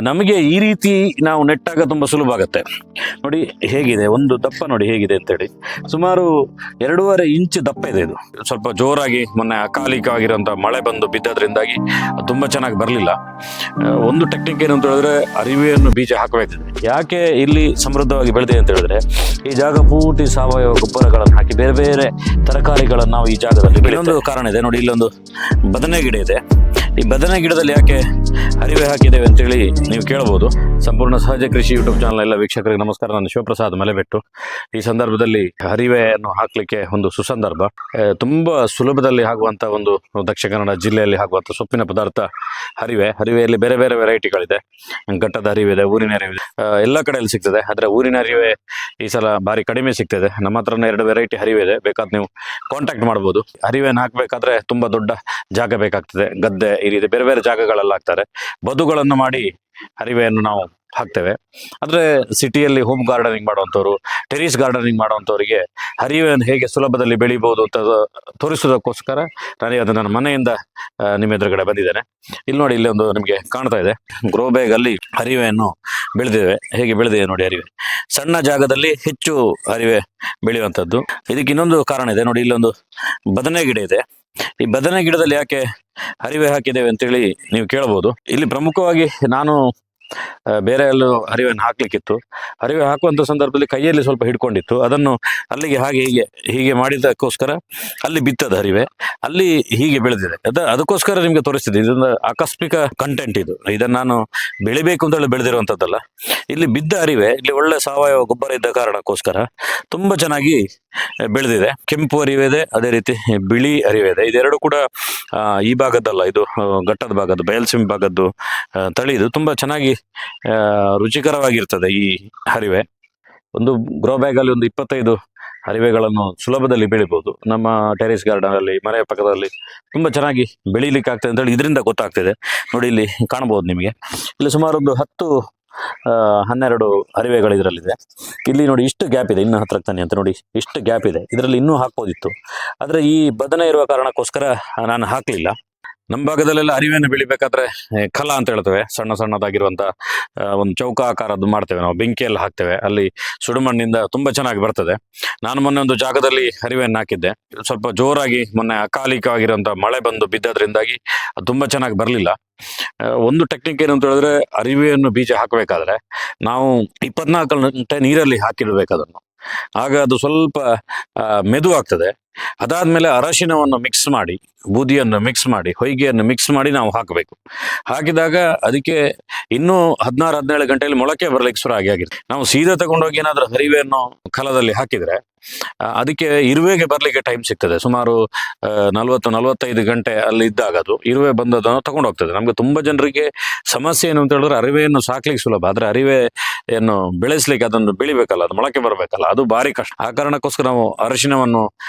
ನಮಗೆ ಈ ರೀತಿ ನಾವು ನೆಟ್ಟಾಗ ತುಂಬ ಸುಲಭ ಆಗುತ್ತೆ. ನೋಡಿ ಹೇಗಿದೆ, ಒಂದು ದಪ್ಪ ನೋಡಿ ಹೇಗಿದೆ ಅಂತೇಳಿ. ಸುಮಾರು 2.5 ಇಂಚ್ ದಪ್ಪ ಇದೆ ಇದು. ಸ್ವಲ್ಪ ಜೋರಾಗಿ ಮೊನ್ನೆ ಅಕಾಲಿಕವಾಗಿರುವಂಥ ಮಳೆ ಬಂದು ಬಿದ್ದದ್ರಿಂದಾಗಿ ತುಂಬ ಚೆನ್ನಾಗಿ ಬರಲಿಲ್ಲ. ಒಂದು ಟೆಕ್ನಿಕ್ ಏನು ಅಂತ ಹೇಳಿದ್ರೆ, ಅರಿವೆಯನ್ನು ಬೀಜ ಹಾಕಬೇಕಾಗಿದೆ. ಯಾಕೆ ಇಲ್ಲಿ ಸಮೃದ್ಧವಾಗಿ ಬೆಳೆದಿದೆ ಅಂತ ಹೇಳಿದ್ರೆ, ಈ ಜಾಗ ಪೂರ್ತಿ ಸಾವಯವ ಗೊಬ್ಬರಗಳನ್ನು ಹಾಕಿ ಬೇರೆ ಬೇರೆ ತರಕಾರಿಗಳನ್ನು ನಾವು ಈ ಜಾಗದಲ್ಲಿ ಬೆಳೆಯೊಂದು ಕಾರಣ ಇದೆ. ನೋಡಿ, ಇಲ್ಲೊಂದು ಬದನೆ ಗಿಡ ಇದೆ. ಈ ಬದನೆ ಗಿಡದಲ್ಲಿ ಯಾಕೆ ಅರಿವೆ ಹಾಕಿದ್ದೇವೆ ಅಂತೇಳಿ ನೀವು ಕೇಳಬಹುದು. ಸಂಪೂರ್ಣ ಸಹಜ ಕೃಷಿ ಯೂಟ್ಯೂಬ್ ಚಾನಲ್ ಎಲ್ಲ ವೀಕ್ಷಕರಿಗೆ ನಮಸ್ಕಾರ. ನಾನು ಶಿವಪ್ರಸಾದ್ ಮಲೆಬೆಟ್ಟು. ಈ ಸಂದರ್ಭದಲ್ಲಿ ಅರಿವೆಯನ್ನು ಹಾಕಲಿಕ್ಕೆ ಒಂದು ಸುಸಂದರ್ಭ. ತುಂಬ ಸುಲಭದಲ್ಲಿ ಆಗುವಂಥ ಒಂದು ದಕ್ಷಿಣ ಕನ್ನಡ ಜಿಲ್ಲೆಯಲ್ಲಿ ಆಗುವಂಥ ಸೊಪ್ಪಿನ ಪದಾರ್ಥ ಅರಿವೆ. ಅರಿವೆಯಲ್ಲಿ ಬೇರೆ ಬೇರೆ ವೆರೈಟಿಗಳಿದೆ. ಘಟ್ಟದ ಅರಿವಿದೆ, ಊರಿನ ಅರಿವಿದೆ, ಎಲ್ಲ ಕಡೆಯಲ್ಲಿ ಸಿಗ್ತದೆ. ಆದರೆ ಊರಿನ ಅರಿವೆ ಈ ಸಲ ಭಾರಿ ಕಡಿಮೆ ಸಿಗ್ತದೆ. ನಮ್ಮ ಹತ್ರನೇ 2 ವೆರೈಟಿ ಅರಿವೆ ಇದೆ, ಬೇಕಾದ್ರೆ ನೀವು ಕಾಂಟ್ಯಾಕ್ಟ್ ಮಾಡ್ಬೋದು. ಅರಿವೆಯನ್ನು ಹಾಕಬೇಕಾದ್ರೆ ತುಂಬ ದೊಡ್ಡ ಜಾಗ ಬೇಕಾಗ್ತದೆ. ಗದ್ದೆ ಈ ರೀತಿ ಬೇರೆ ಬೇರೆ ಜಾಗಗಳೆಲ್ಲ ಹಾಕ್ತಾರೆ. ಬದುಗಳನ್ನು ಮಾಡಿ ಅರಿವೆಯನ್ನು ನಾವು ಹಾಕ್ತೇವೆ. ಆದರೆ ಸಿಟಿಯಲ್ಲಿ ಹೋಮ್ ಗಾರ್ಡನಿಂಗ್ ಮಾಡುವಂಥವ್ರು, ಟೆರಿಸ್ ಗಾರ್ಡನಿಂಗ್ ಮಾಡುವಂಥವರಿಗೆ ಅರಿವೆಯನ್ನು ಹೇಗೆ ಸುಲಭದಲ್ಲಿ ಬೆಳಿಬೋದು ಅಂತ ತೋರಿಸೋದಕ್ಕೋಸ್ಕರ ನಾನು ಅದು ನನ್ನ ಮನೆಯಿಂದ ನಿಮ್ಮ ಎದುರುಗಡೆ ಬಂದಿದ್ದೇನೆ. ಇಲ್ಲಿ ನೋಡಿ, ಇಲ್ಲಿ ಒಂದು ನಿಮಗೆ ಕಾಣ್ತಾ ಇದೆ ಗ್ರೋ ಬ್ಯಾಗಲ್ಲಿ ಅರಿವೆಯನ್ನು ಬೆಳೆದಿವೆ. ಹೇಗೆ ಬೆಳೆದಿದೆ ನೋಡಿ ಅರಿವೆ. ಸಣ್ಣ ಜಾಗದಲ್ಲಿ ಹೆಚ್ಚು ಅರಿವೆ ಬೆಳೆಯುವಂಥದ್ದು. ಇದಕ್ಕೆ ಇನ್ನೊಂದು ಕಾರಣ ಇದೆ. ನೋಡಿ, ಇಲ್ಲೊಂದು ಬದನೆ ಗಿಡ ಇದೆ. ಈ ಬದನೆ ಗಿಡದಲ್ಲಿ ಯಾಕೆ ಅರಿವೆ ಹಾಕಿದ್ದೇವೆ ಅಂತೇಳಿ ನೀವು ಕೇಳಬಹುದು. ಇಲ್ಲಿ ಪ್ರಮುಖವಾಗಿ ನಾನು ಬೇರೆ ಎಲ್ಲೂ ಅರಿವೆಯನ್ನು ಹಾಕ್ಲಿಕ್ಕಿತ್ತು. ಅರಿವೆ ಹಾಕುವಂಥ ಸಂದರ್ಭದಲ್ಲಿ ಕೈಯಲ್ಲಿ ಸ್ವಲ್ಪ ಹಿಡ್ಕೊಂಡಿತ್ತು. ಅದನ್ನು ಅಲ್ಲಿಗೆ ಹಾಗೆ ಹೀಗೆ ಮಾಡಿದ್ದಕ್ಕೋಸ್ಕರ ಅಲ್ಲಿ ಬಿತ್ತದ ಅರಿವೆ ಅಲ್ಲಿ ಹೀಗೆ ಬೆಳೆದಿದೆ. ಅದಕ್ಕೋಸ್ಕರ ನಿಮಗೆ ತೋರಿಸ್ತಿದೆ. ಇದೊಂದು ಆಕಸ್ಮಿಕ ಕಂಟೆಂಟ್ ಇದು. ಇದನ್ನು ನಾನು ಬೆಳಿಬೇಕು ಅಂತ ಹೇಳಿ ಬೆಳೆದಿರುವಂಥದ್ದಲ್ಲ. ಇಲ್ಲಿ ಬಿದ್ದ ಅರಿವೆ, ಇಲ್ಲಿ ಒಳ್ಳೆ ಸಾವಯವ ಗೊಬ್ಬರ ಇದ್ದ ಕಾರಣಕ್ಕೋಸ್ಕರ ತುಂಬ ಚೆನ್ನಾಗಿ ಬೆಳೆದಿದೆ. ಕೆಂಪು ಅರಿವೆ ಇದೆ, ಅದೇ ರೀತಿ ಬಿಳಿ ಅರಿವೆ ಇದೆ. ಇದೆರಡು ಕೂಡ ಈ ಭಾಗದ್ದಲ್ಲ, ಇದು ಘಟ್ಟದ ಭಾಗದ್ದು, ಬಯಲ್ಸೀಮೆ ಭಾಗದ್ದು ತಳಿ. ಇದು ತುಂಬ ಚೆನ್ನಾಗಿ ರುಚಿಕರವಾಗಿರ್ತದೆ ಈ ಅರಿವೆ. ಒಂದು ಗ್ರೋ ಬ್ಯಾಗಲ್ಲಿ ಒಂದು 25 ಅರಿವೆಗಳನ್ನು ಸುಲಭದಲ್ಲಿ ಬೆಳಿಬೋದು. ನಮ್ಮ ಟೆರೇಸ್ ಗಾರ್ಡನ್ ಅಲ್ಲಿ, ಮನೆಯ ಪಕ್ಕದಲ್ಲಿ ತುಂಬ ಚೆನ್ನಾಗಿ ಬೆಳೀಲಿಕ್ಕೆ ಆಗ್ತದೆ ಅಂತೇಳಿ ಇದರಿಂದ ಗೊತ್ತಾಗ್ತದೆ. ನೋಡಿ, ಇಲ್ಲಿ ಕಾಣ್ಬೋದು ನಿಮಗೆ. ಇಲ್ಲಿ ಸುಮಾರು ಒಂದು 10-12 ಅರಿವೆಗಳು ಇದರಲ್ಲಿದೆ. ಇಲ್ಲಿ ನೋಡಿ, ಇಷ್ಟು ಗ್ಯಾಪ್ ಇದೆ. ಇನ್ನು ಹತ್ರಕ್ಕೆ ತಾನೆ ಅಂತ ನೋಡಿ, ಇಷ್ಟು ಗ್ಯಾಪ್ ಇದೆ. ಇದರಲ್ಲಿ ಇನ್ನೂ ಹಾಕ್ಬೋದಿತ್ತು. ಆದರೆ ಈ ಬದನೆ ಇರುವ ಕಾರಣಕ್ಕೋಸ್ಕರ ನಾನು ಹಾಕಲಿಲ್ಲ. ನಮ್ಮ ಭಾಗದಲ್ಲೆಲ್ಲ ಅರಿವೆಯನ್ನು ಬೆಳಿಬೇಕಾದ್ರೆ ಕಲ ಅಂತ ಹೇಳ್ತೇವೆ. ಸಣ್ಣ ಸಣ್ಣದಾಗಿರುವಂಥ ಒಂದು ಚೌಕ ಆಕಾರದ್ದು ಮಾಡ್ತೇವೆ ನಾವು, ಬೆಂಕಿಯಲ್ಲಿ ಹಾಕ್ತೇವೆ. ಅಲ್ಲಿ ಸುಡುಮಣ್ಣಿಂದ ತುಂಬ ಚೆನ್ನಾಗಿ ಬರ್ತದೆ. ನಾನು ಮೊನ್ನೆ ಒಂದು ಜಾಗದಲ್ಲಿ ಅರಿವೆಯನ್ನು ಹಾಕಿದ್ದೆ. ಸ್ವಲ್ಪ ಜೋರಾಗಿ ಮೊನ್ನೆ ಅಕಾಲಿಕವಾಗಿರುವಂಥ ಮಳೆ ಬಂದು ಬಿದ್ದದ್ರಿಂದಾಗಿ ತುಂಬ ಚೆನ್ನಾಗಿ ಬರಲಿಲ್ಲ. ಒಂದು ಟೆಕ್ನಿಕ್ ಏನು ಅಂತ ಹೇಳಿದ್ರೆ, ಅರಿವೆಯನ್ನು ಬೀಜ ಹಾಕಬೇಕಾದ್ರೆ ನಾವು 24 ಗಂಟೆ ನೀರಲ್ಲಿ ಹಾಕಿಡ್ಬೇಕು ಅದನ್ನು. ಆಗ ಅದು ಸ್ವಲ್ಪ ಮೆದು ಆಗ್ತದೆ. ಅದಾದ್ಮೇಲೆ ಅರಶಿನವನ್ನು ಮಿಕ್ಸ್ ಮಾಡಿ, ಬೂದಿಯನ್ನು ಮಿಕ್ಸ್ ಮಾಡಿ, ಹೊಯ್ಗೆಯನ್ನು ಮಿಕ್ಸ್ ಮಾಡಿ ನಾವು ಹಾಕಬೇಕು. ಹಾಕಿದಾಗ ಅದಕ್ಕೆ ಇನ್ನೂ 16-17 ಗಂಟೆಯಲ್ಲಿ ಮೊಳಕೆ ಬರಲಿಕ್ಕೆ ಶುರು ಆಗಿರುತ್ತೆ. ನಾವು ಸೀದಾ ತಗೊಂಡೋಗಿ ಏನಾದರೂ ಅರಿವೆಯನ್ನು ಕಲದಲ್ಲಿ ಹಾಕಿದ್ರೆ ಅದಕ್ಕೆ ಇರುವೆಗೆ ಬರಲಿಕ್ಕೆ ಟೈಮ್ ಸಿಗ್ತದೆ. ಸುಮಾರು 40-45 ಗಂಟೆ ಅಲ್ಲಿ ಇದ್ದಾಗ ಅದು ಇರುವೆ ಬಂದದನ್ನು ತಗೊಂಡು ಹೋಗ್ತದೆ. ನಮಗೆ ತುಂಬ ಜನರಿಗೆ ಸಮಸ್ಯೆ ಏನು ಅಂತ ಹೇಳಿದ್ರೆ, ಅರಿವೆಯನ್ನು ಸಾಕ್ಲಿಕ್ಕೆ ಸುಲಭ, ಆದರೆ ಅರಿವೆಯನ್ನು ಬೆಳೆಸಲಿಕ್ಕೆ, ಅದನ್ನು ಬೆಳಿಬೇಕಲ್ಲ, ಅದು ಮೊಳಕೆ ಬರಬೇಕಲ್ಲ, ಅದು ಭಾರಿ ಕಷ್ಟ. ಆ ಕಾರಣಕ್ಕೋಸ್ಕರ ನಾವು ಅರಿಶಿನವನ್ನು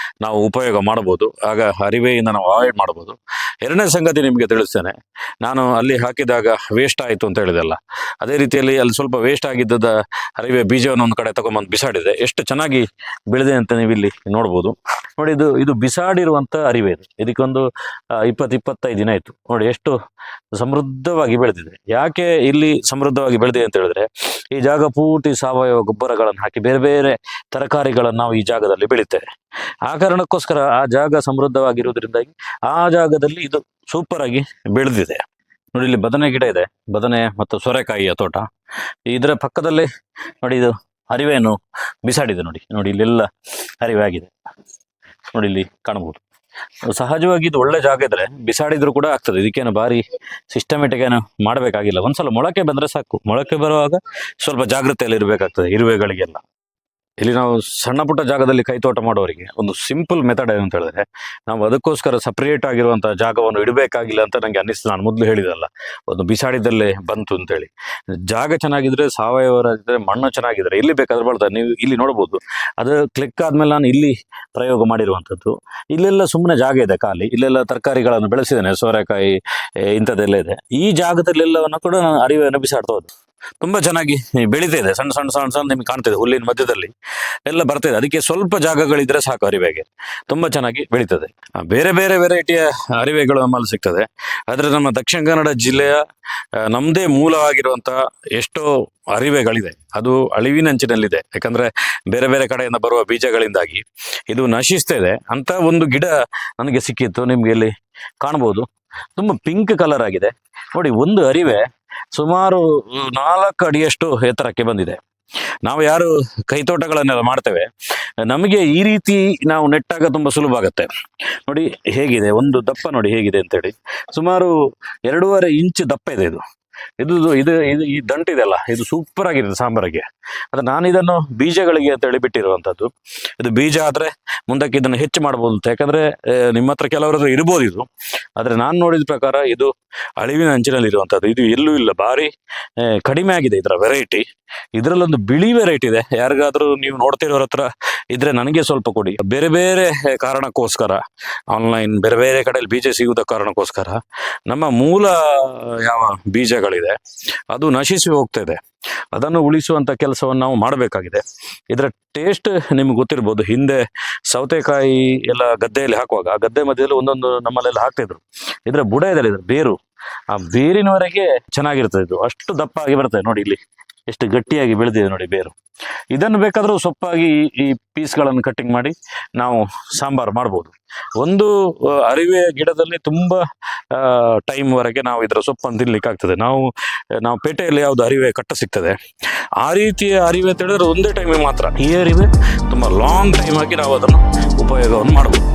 ನಾವು ಉಪಯೋಗ ಮಾಡಬಹುದು. ಆಗ ಅರಿವೆಯಿಂದ ನಾವು ಅವಾಯ್ಡ್ ಮಾಡಬಹುದು. ಎರಡನೇ ಸಂಗತಿ ನಿಮಗೆ ತಿಳಿಸ್ತೇನೆ. ನಾನು ಅಲ್ಲಿ ಹಾಕಿದಾಗ ವೇಸ್ಟ್ ಆಯಿತು ಅಂತ ಹೇಳಿದೆಲ್ಲ, ಅದೇ ರೀತಿಯಲ್ಲಿ ಅಲ್ಲಿ ಸ್ವಲ್ಪ ವೇಸ್ಟ್ ಆಗಿದ್ದದ ಅರಿವೆ ಬೀಜವನ್ನು ಒಂದು ಕಡೆ ತಗೊಂಬಂದು ಬಿಸಾಡಿದೆ. ಎಷ್ಟು ಚೆನ್ನಾಗಿ ಬೆಳೆದಿದೆ ಅಂತ ನೀವು ಇಲ್ಲಿ ನೋಡ್ಬೋದು. ನೋಡಿ, ಇದು ಬಿಸಾಡಿರುವಂಥ ಅರಿವೆ. ಇದಕ್ಕೊಂದು 20-25 ದಿನ ಆಯಿತು. ನೋಡಿ ಎಷ್ಟು ಸಮೃದ್ಧವಾಗಿ ಬೆಳೆದಿದೆ. ಯಾಕೆ ಇಲ್ಲಿ ಸಮೃದ್ಧವಾಗಿ ಬೆಳೆದಿದೆ ಅಂತ ಹೇಳಿದ್ರೆ, ಈ ಜಾಗ ಪೂರ್ತಿ ಸಾವಯವ ಗೊಬ್ಬರಗಳನ್ನು ಹಾಕಿ ಬೇರೆ ಬೇರೆ ತರಕಾರಿಗಳನ್ನು ನಾವು ಈ ಜಾಗದಲ್ಲಿ ಬೆಳಿತೇವೆ. ಆ ಕಾರಣಕ್ಕೋಸ್ಕರ ಆ ಜಾಗ ಸಮೃದ್ಧವಾಗಿರುವುದರಿಂದಾಗಿ ಆ ಜಾಗದಲ್ಲಿ ಇದು ಸೂಪರ್ ಆಗಿ ಬೆಳೆದಿದೆ. ನೋಡಿ, ಇಲ್ಲಿ ಬದನೆ ಗಿಡ ಇದೆ, ಬದನೆ ಮತ್ತು ಸೋರೆಕಾಯಿಯ ತೋಟ. ಇದರ ಪಕ್ಕದಲ್ಲೇ ನೋಡಿ, ಇದು ಅರಿವೆಯನ್ನು ಬಿಸಾಡಿದೆ. ನೋಡಿ ಇಲ್ಲೆಲ್ಲ ಅರಿವೆ ಆಗಿದೆ. ನೋಡಿ, ಇಲ್ಲಿ ಕಾಣಬಹುದು. ಸಹಜವಾಗಿ ಇದು ಒಳ್ಳೆ ಜಾಗ ಇದ್ರೆ ಬಿಸಾಡಿದ್ರು ಕೂಡ ಆಗ್ತದೆ. ಇದಕ್ಕೇನು ಭಾರಿ ಸಿಸ್ಟಮೆಟಿಕ್ ಏನು ಮಾಡಬೇಕಾಗಿಲ್ಲ. ಒಂದ್ಸಲ ಮೊಳಕೆ ಬಂದರೆ ಸಾಕು. ಮೊಳಕೆ ಬರುವಾಗ ಸ್ವಲ್ಪ ಜಾಗೃತೆಯಲ್ಲಿ ಇರಬೇಕಾಗ್ತದೆ ಇರುವೆಗಳಿಗೆಲ್ಲ. ಇಲ್ಲಿ ನಾವು ಸಣ್ಣ ಪುಟ್ಟ ಜಾಗದಲ್ಲಿ ಕೈತೋಟ ಮಾಡೋರಿಗೆ ಒಂದು ಸಿಂಪಲ್ ಮೆಥಡ್ ಏನಂತ ಹೇಳಿದ್ರೆ, ನಾವು ಅದಕ್ಕೋಸ್ಕರ ಸಪ್ರೇಟ್ ಆಗಿರುವಂಥ ಜಾಗವನ್ನು ಇಡಬೇಕಾಗಿಲ್ಲ ಅಂತ ನನಗೆ ಅನ್ನಿಸ್ತು. ನಾನು ಮೊದಲು ಹೇಳಿದಲ್ಲ, ಒಂದು ಬಿಸಾಡಿದಲ್ಲೇ ಬಂತು ಅಂತೇಳಿ. ಜಾಗ ಚೆನ್ನಾಗಿದ್ರೆ, ಸಾವಯವ ಇದ್ರೆ, ಮಣ್ಣು ಚೆನ್ನಾಗಿದ್ರೆ ಇಲ್ಲಿ ಬೇಕಾದ್ರೆ ಬೆಳ್ತಾರೆ. ನೀವು ಇಲ್ಲಿ ನೋಡ್ಬೋದು. ಅದು ಕ್ಲಿಕ್ ಆದ್ಮೇಲೆ ನಾನು ಇಲ್ಲಿ ಪ್ರಯೋಗ ಮಾಡಿರುವಂಥದ್ದು. ಇಲ್ಲೆಲ್ಲ ಸುಮ್ಮನೆ ಜಾಗ ಇದೆ ಖಾಲಿ. ಇಲ್ಲೆಲ್ಲ ತರಕಾರಿಗಳನ್ನು ಬೆಳೆಸಿದ್ದೇನೆ, ಸೋರೆಕಾಯಿ ಇಂಥದ್ದೆಲ್ಲ ಇದೆ. ಈ ಜಾಗದಲ್ಲೆಲ್ಲವನ್ನು ಕೂಡ ನಾನು ಅರಿವೆಯನ್ನು ಬಿಸಾಡ್ತಾ ಹೋದೆ. ತುಂಬಾ ಚೆನ್ನಾಗಿ ಬೆಳೀತಾ ಇದೆ. ಸಣ್ಣ ಸಣ್ಣ ಸಣ್ಣ ಸಣ್ಣ ನಿಮ್ಗೆ ಕಾಣ್ತಿದೆ, ಹುಲ್ಲಿನ ಮಧ್ಯದಲ್ಲಿ ಎಲ್ಲ ಬರ್ತಿದೆ. ಅದಕ್ಕೆ ಸ್ವಲ್ಪ ಜಾಗಗಳಿದ್ರೆ ಸಾಕು ಅರಿವೆಗೆ, ತುಂಬಾ ಚೆನ್ನಾಗಿ ಬೆಳೀತದೆ. ಬೇರೆ ಬೇರೆ ವೆರೈಟಿಯ ಅರಿವೆಗಳು ನಮ್ಮಲ್ಲಿ ಸಿಗ್ತದೆ. ಆದರೆ ನಮ್ಮ ದಕ್ಷಿಣ ಕನ್ನಡ ಜಿಲ್ಲೆಯ ನಮ್ಮದೇ ಮೂಲವಾಗಿರುವಂತಹ ಎಷ್ಟೋ ಅರಿವೆಗಳಿದೆ, ಅದು ಅಳಿವಿನಂಚಿನಲ್ಲಿದೆ. ಯಾಕಂದ್ರೆ ಬೇರೆ ಬೇರೆ ಕಡೆಯಿಂದ ಬರುವ ಬೀಜಗಳಿಂದಾಗಿ ಇದು ನಶಿಸ್ತಿದೆ. ಅಂತ ಒಂದು ಗಿಡ ನನಗೆ ಸಿಕ್ಕಿತ್ತು, ನಿಮ್ಗೆ ಇಲ್ಲಿ ಕಾಣ್ಬೋದು. ತುಂಬಾ ಪಿಂಕ್ ಕಲರ್ ಆಗಿದೆ ನೋಡಿ. ಒಂದು ಅರಿವೆ ಸುಮಾರು 4 ಅಡಿಯಷ್ಟು ಎತ್ತರಕ್ಕೆ ಬಂದಿದೆ. ನಾವು ಯಾರು ಕೈತೋಟಗಳನ್ನೆಲ್ಲ ಮಾಡ್ತೇವೆ, ನಮಗೆ ಈ ರೀತಿ ನಾವು ನೆಟ್ಟಾಗ ತುಂಬಾ ಸುಲಭ ಆಗುತ್ತೆ. ನೋಡಿ ಹೇಗಿದೆ, ಒಂದು ದಪ್ಪ ನೋಡಿ ಹೇಗಿದೆ ಅಂತೇಳಿ. ಸುಮಾರು 2.5 ಇಂಚ್ ದಪ್ಪ ಇದೆ ಇದು. ಇದು ಇದು ಇದು ಈ ದಂಟಿದೆಲ್ಲ, ಇದು ಸೂಪರ್ ಆಗಿರುತ್ತೆ ಸಾಂಬಾರಿಗೆ. ಅದು ನಾನು ಇದನ್ನು ಬೀಜಗಳಿಗೆ ಅಂತೇಳಿ ಬಿಟ್ಟಿರುವಂಥದ್ದು. ಇದು ಬೀಜ ಆದರೆ ಮುಂದಕ್ಕೆ ಇದನ್ನು ಹೆಚ್ಚು ಮಾಡ್ಬೋದು ಅಂತ. ಯಾಕಂದ್ರೆ ನಿಮ್ಮ ಹತ್ರ ಕೆಲವರದ್ದು ಇರ್ಬೋದು ಇದು, ಆದರೆ ನಾನು ನೋಡಿದ ಪ್ರಕಾರ ಇದು ಅಳಿವಿನ ಅಂಚಿನಲ್ಲಿ ಇರುವಂಥದ್ದು. ಇದು ಎಲ್ಲೂ ಇಲ್ಲ, ಭಾರಿ ಕಡಿಮೆ ಆಗಿದೆ ಇದರ ವೆರೈಟಿ. ಇದರಲ್ಲೊಂದು ಬಿಳಿ ವೆರೈಟಿ ಇದೆ. ಯಾರಿಗಾದ್ರೂ ನೀವು ನೋಡ್ತಿರೋರ ಹತ್ರ ಇದ್ರೆ ನನಗೆ ಸ್ವಲ್ಪ ಕೊಡಿ. ಬೇರೆ ಬೇರೆ ಕಾರಣಕ್ಕೋಸ್ಕರ ಆನ್ಲೈನ್ ಬೇರೆ ಬೇರೆ ಕಡೆಯಲ್ಲಿ ಬೀಜ ಸಿಗುವುದ ಕಾರಣಕ್ಕೋಸ್ಕರ ನಮ್ಮ ಮೂಲ ಯಾವ ಬೀಜಗಳಿದೆ ಅದು ನಶಿಸಿ ಹೋಗ್ತಾ ಇದೆ. ಅದನ್ನು ಉಳಿಸುವಂತ ಕೆಲಸವನ್ನು ನಾವು ಮಾಡಬೇಕಾಗಿದೆ. ಇದರ ಟೇಸ್ಟ್ ನಿಮ್ಗೆ ಗೊತ್ತಿರ್ಬೋದು. ಹಿಂದೆ ಸೌತೆಕಾಯಿ ಎಲ್ಲ ಗದ್ದೆಯಲ್ಲಿ ಹಾಕುವಾಗ ಆ ಗದ್ದೆ ಮಧ್ಯದಲ್ಲಿ ಒಂದೊಂದು ನಮ್ಮಲ್ಲೆಲ್ಲ ಹಾಕ್ತಿದ್ರು. ಇದರ ಬುಡ ಇದೆಲ್ಲ, ಇದ್ರ ಬೇರು, ಆ ಬೇರಿನವರೆಗೆ ಚೆನ್ನಾಗಿರ್ತದೆ. ಇದು ಅಷ್ಟು ದಪ್ಪ ಆಗಿ ಬರ್ತದೆ ನೋಡಿ, ಇಲ್ಲಿ ಎಷ್ಟು ಗಟ್ಟಿಯಾಗಿ ಬೆಳೆದಿದೆ ನೋಡಿ ಬೇರು. ಇದನ್ನು ಬೇಕಾದರೂ ಸೊಪ್ಪಾಗಿ ಈ ಪೀಸ್ಗಳನ್ನು ಕಟ್ಟಿಂಗ್ ಮಾಡಿ ನಾವು ಸಾಂಬಾರು ಮಾಡ್ಬೋದು. ಒಂದು ಅರಿವೆ ಗಿಡದಲ್ಲಿ ತುಂಬಾ ಟೈಮ್ವರೆಗೆ ನಾವು ಇದರ ಸೊಪ್ಪನ್ನು ತಿನ್ಲಿಕ್ಕೆ ಆಗ್ತದೆ. ನಾವು ಪೇಟೆಯಲ್ಲಿ ಯಾವುದು ಅರಿವೆ ಕಟ್ಟ ಸಿಗ್ತದೆ, ಆ ರೀತಿಯ ಅರಿವೆ ಅಂತ ಹೇಳಿದ್ರೆ ಒಂದೇ ಟೈಮಿಗೆ ಮಾತ್ರ. ಈ ಅರಿವೆ ತುಂಬ ಲಾಂಗ್ ಟೈಮ್ ಆಗಿ ನಾವು ಅದನ್ನು ಉಪಯೋಗವನ್ನು ಮಾಡ್ಬೋದು.